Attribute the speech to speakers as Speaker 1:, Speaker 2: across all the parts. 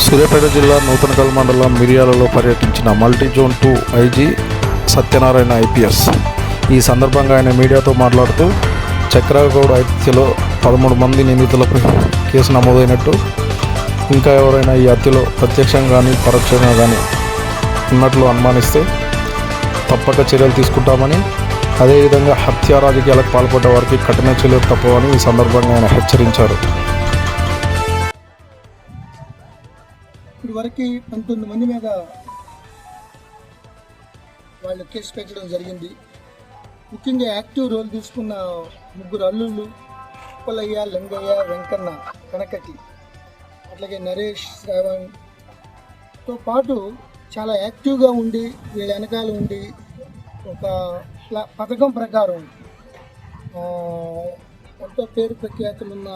Speaker 1: సూర్యాపేట జిల్లా నూతనకల్ మండలం మిర్యాలలో పర్యటించిన multi zone 2 IG Satyanarayana IPS. ఈ సందర్భంగా ఆయన మీడియాతో మాట్లాడుతూ చక్రగౌడ్ హత్యలో 13 మంది నిందితులపై కేసు నమోదైనట్టు, ఇంకా ఎవరైనా ఈ హత్యలో ప్రత్యక్షంగా కానీ పరోక్షంగా కానీ ఉన్నట్లు అనుమానిస్తే తప్పక చర్యలు తీసుకుంటామని, అదేవిధంగా హత్య రాజకీయాలకు పాల్పడ్డ వారికి కఠిన చర్యలు తప్పవని ఈ సందర్భంగా ఆయన హెచ్చరించారు.
Speaker 2: ఇప్పటివరకు 19 మంది మీద వాళ్ళు కేసు పెట్టడం జరిగింది. ముఖ్యంగా యాక్టివ్ రోల్ తీసుకున్న 3 అల్లుళ్ళు ఉప్పలయ్య, లింగయ్య, వెంకన్న, కనకటి, అట్లాగే నరేష్, శ్రావణ్తో పాటు చాలా యాక్టివ్గా ఉండి వీళ్ళ వెనకాల ఉండి ఒక పథకం ప్రకారం ఎంతో పేరు ప్రఖ్యాతులున్న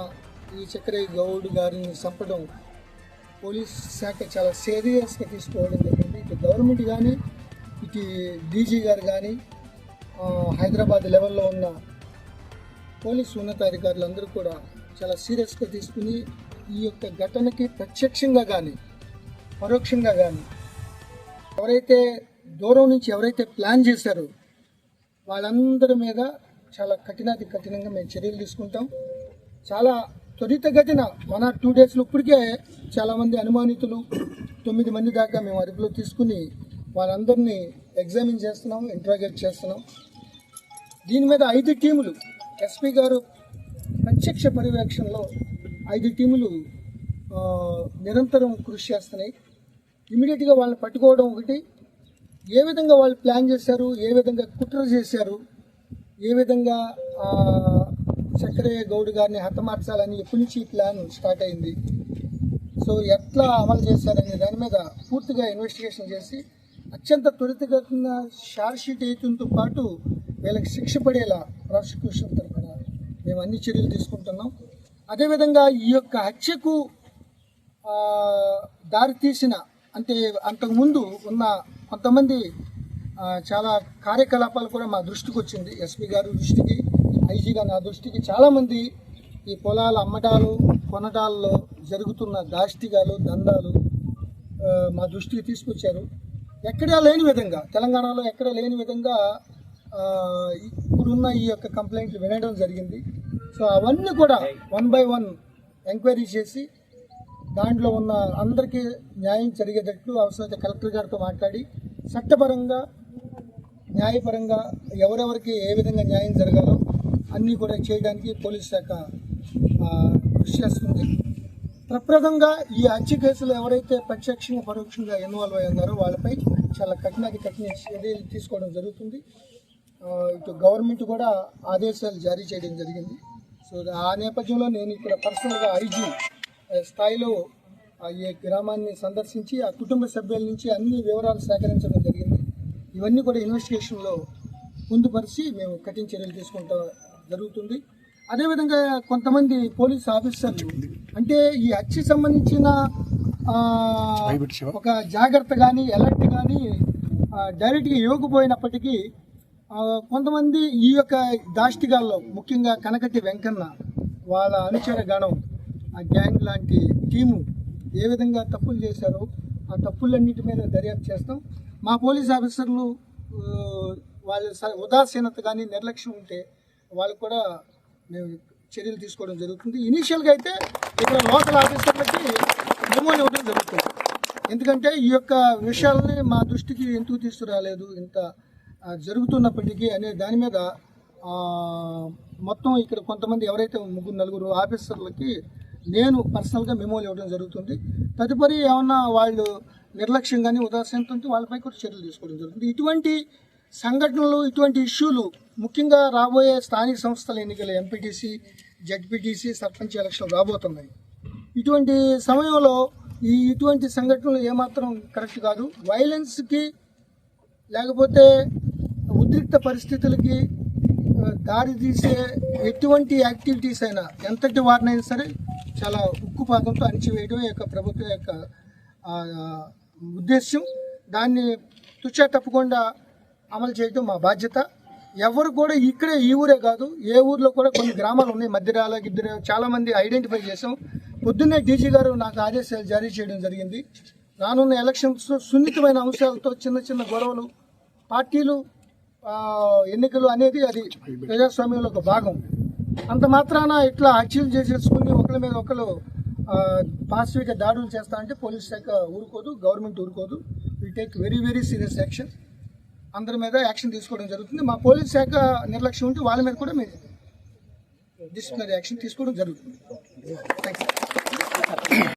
Speaker 2: ఈ చక్రయ్య గౌడ్ గారిని చంపడం పోలీస్ శాఖ చాలా సీరియస్గా తీసుకోవడం జరిగింది. ఇటు గవర్నమెంట్ కానీ, ఇటు డీజీ గారు కానీ, హైదరాబాద్ లెవెల్లో ఉన్న పోలీసు ఉన్నతాధికారులు అందరూ కూడా చాలా సీరియస్గా తీసుకుని ఈ యొక్క ఘటనకి ప్రత్యక్షంగా కానీ పరోక్షంగా కానీ ఎవరైతే దూరం నుంచి ఎవరైతే ప్లాన్ చేశారో వాళ్ళందరి మీద చాలా కఠినంగా మేము చర్యలు తీసుకుంటాం. చాలా త్వరితగతిన 1 or 2 daysలో ఇప్పటికే చాలామంది అనుమానితులు 9 మంది దాకా మేము అదుపులో తీసుకుని వాళ్ళందరినీ ఎగ్జామిన్ చేస్తున్నాం, ఇంట్రాగేట్ చేస్తున్నాం. దీని మీద 5 టీములు ఎస్పీ గారు ప్రత్యక్ష పర్యవేక్షణలో 5 టీములు నిరంతరం కృషి చేస్తున్నాయి. ఇమీడియట్గా వాళ్ళని పట్టుకోవడం ఒకటి, ఏ విధంగా వాళ్ళు ప్లాన్ చేశారు, ఏ విధంగా కుట్ర చేశారు, ఏ విధంగా చక్రయ్య గౌడ్ గారిని హతమార్చాలని ఎప్పటి నుంచి ప్లాన్ స్టార్ట్ అయింది, సో ఎట్లా అమలు చేశారనే దాని మీద పూర్తిగా ఇన్వెస్టిగేషన్ చేసి అత్యంత త్వరితగతిన షార్ట్ షీట్ వేయడంతో పాటు వీళ్ళకి శిక్ష పడేలా ప్రాసిక్యూషన్ తరఫున మేము అన్ని చర్యలు తీసుకుంటున్నాం. అదేవిధంగా ఈ యొక్క హత్యకు దారితీసిన అంటే అంతకుముందు ఉన్న కొంతమంది చాలా కార్యకలాపాలు కూడా మా దృష్టికి వచ్చింది. ఎస్పీ గారి దృష్టికి, ఐజీగా నా దృష్టికి చాలామంది ఈ పొలాల అమ్మటాలు కొనటాల్లో జరుగుతున్న దాష్టిగాలు దందాలు మా దృష్టికి తీసుకొచ్చారు. ఎక్కడా లేని విధంగా, తెలంగాణలో ఎక్కడా లేని విధంగా ఇప్పుడున్న ఈ యొక్క కంప్లైంట్లు వినడం జరిగింది. సో అవన్నీ కూడా 1 by 1 ఎంక్వైరీ చేసి దాంట్లో ఉన్న అందరికీ న్యాయం జరిగేటట్లు అవసరమైతే కలెక్టర్ గారితో మాట్లాడి చట్టపరంగా న్యాయపరంగా ఎవరెవరికి ఏ విధంగా న్యాయం జరగాలో అన్నీ కూడా చేయడానికి పోలీస్ శాఖ కృషి చేస్తుంది. ప్రప్రదంగా ఈ హత్య కేసులు ఎవరైతే ప్రత్యక్షంగా పరోక్షంగా ఇన్వాల్వ్ అయి ఉన్నారో వాళ్ళపై చాలా కఠిన చర్యలు తీసుకోవడం జరుగుతుంది. ఇటు గవర్నమెంట్ కూడా ఆదేశాలు జారీ చేయడం జరిగింది. సో ఆ నేపథ్యంలో నేను ఇక్కడ పర్సనల్గా ఐజీ స్థాయిలో ఈ గ్రామాన్ని సందర్శించి ఆ కుటుంబ సభ్యుల నుంచి అన్ని వివరాలు సేకరించడం జరిగింది. ఇవన్నీ కూడా ఇన్వెస్టిగేషన్లో పొందుపరిచి మేము కఠిన చర్యలు తీసుకుంటూ జరుగుతుంది. అదేవిధంగా కొంతమంది పోలీస్ ఆఫీసర్లు అంటే ఈ హత్య సంబంధించిన ఒక జాగ్రత్త కానీ అలర్ట్ కానీ డైరెక్ట్గా ఇవ్వకపోయినప్పటికీ కొంతమంది ఈ యొక్క దాష్టిగాల్లో ముఖ్యంగా కనకటి వెంకన్న వాళ్ళ అనుచర గణం, ఆ గ్యాంగ్ లాంటి టీము ఏ విధంగా తప్పులు చేశారో ఆ తప్పులన్నిటి మీద దర్యాప్తు చేస్తాం. మా పోలీస్ ఆఫీసర్లు వాళ్ళ ఉదాసీనత కానీ నిర్లక్ష్యం ఉంటే వాళ్ళకు కూడా మేము చర్యలు తీసుకోవడం జరుగుతుంది. ఇనీషియల్గా అయితే ఇక్కడ లోకల్ ఆఫీసర్లకి మెమోని ఇవ్వడం జరుగుతుంది. ఎందుకంటే ఈ యొక్క విషయాలని మా దృష్టికి ఎందుకు తీసుకురాలేదు ఇంత జరుగుతున్నప్పటికీ అనే దాని మీద మొత్తం ఇక్కడ కొంతమంది ఎవరైతే 3-4 ఆఫీసర్లకి నేను పర్సనల్గా మెమోలు ఇవ్వడం జరుగుతుంది. తదుపరి ఏమన్నా వాళ్ళు నిర్లక్ష్యం కానీ ఉదాసీనత ఉంటే వాళ్ళపై కూడా చర్యలు తీసుకోవడం జరుగుతుంది. ఇటువంటి సంఘటనలు, ఇటువంటి ఇష్యూలు ముఖ్యంగా రాబోయే స్థానిక సంస్థల ఎన్నికలు ఎంపీటీసీ, జడ్పీటీసీ, సర్పంచ్ ఎలక్షన్లు రాబోతున్నాయి. ఇటువంటి సమయంలో ఇటువంటి సంఘటనలు ఏమాత్రం కరెక్ట్ కాదు. వైలెన్స్కి లేకపోతే ఉద్రిక్త పరిస్థితులకి దారి తీసే ఎటువంటి యాక్టివిటీస్ అయినా ఎంతటి వారినైనా సరే చాలా ఉక్కుపాతంతో అణిచివేయడం యొక్క ప్రభుత్వం యొక్క ఉద్దేశ్యం. దాన్ని తుచ్చ తప్పకుండా అమలు చేయడం మా బాధ్యత. ఎవరు కూడా ఇక్కడే ఈ ఊరే కాదు, ఏ ఊర్లో కూడా కొన్ని గ్రామాలు ఉన్నాయి, మధ్యరాల గిద్దెర చాలామంది ఐడెంటిఫై చేసాం. పొద్దున్నే డీజీ గారు నాకు ఆదేశాలు జారీ చేయడం జరిగింది. రానున్న ఎలక్షన్స్ సున్నితమైన అంశాలతో చిన్న చిన్న గొడవలు, పార్టీలు, ఎన్నికలు అనేది అది ప్రజాస్వామ్యంలో ఒక భాగం. అంత మాత్రాన ఇట్లా హత్యలు చేసేసుకుని ఒకరి మీద ఒకరు పాజిటివ్గా దాడులు చేస్తా అంటే పోలీస్ శాఖ ఊరుకోదు, గవర్నమెంట్ ఊరుకోదు. Will take very very serious action. అందరి మీద యాక్షన్ తీసుకోవడం జరుగుతుంది. మా పోలీస్ శాఖ నిర్లక్ష్యం ఉంటే వాళ్ళ మీద కూడా మేము డిసిప్లినరీ యాక్షన్ తీసుకోవడం జరుగుతుంది. Thank you.